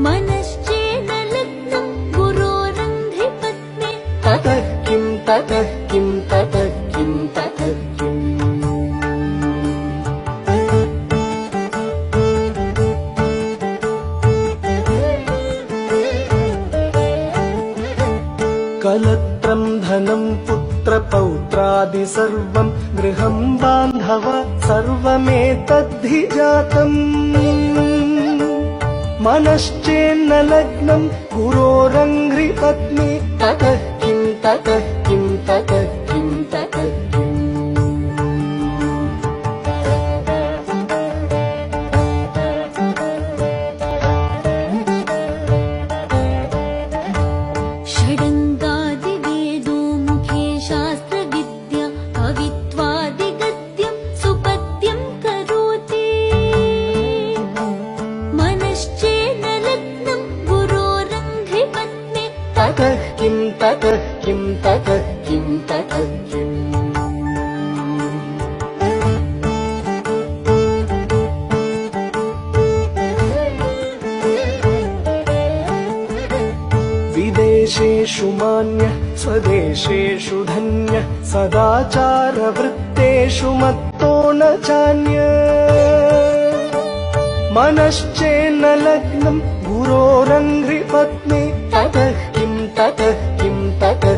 मनश्चेन लग्नं गुरोरङ्घ्रिपत्नी ततः किं ततः किं ततः किं ततः किम् कलत्रं धनं पुत्रपौत्रादि सर्वं गृहं बान्धव सर्वमेतद्धि जातम् मनश्चेन्न लग्नं गुरोरङ्घ्रिपत्नी ततः किं ततः किं ततः किं ततः किम् षडङ्गादिवेदो मुखे शास्त्रविद्या कवित्वादिगद्यं सुपद्यं करोति मनश्चेन लग्नं गुरोरङ्घ्रिपत्नी ततः किं ततः किं ततः किं ततः किम् विदेशेषु मान्यः स्वदेशेषु धन्यः सदाचारवृत्तेषु मत्तो न चान्यः मनश्चेन्न लग्नं गुरोरङ्घ्रिपत्नी ततः किं ततः किं ततः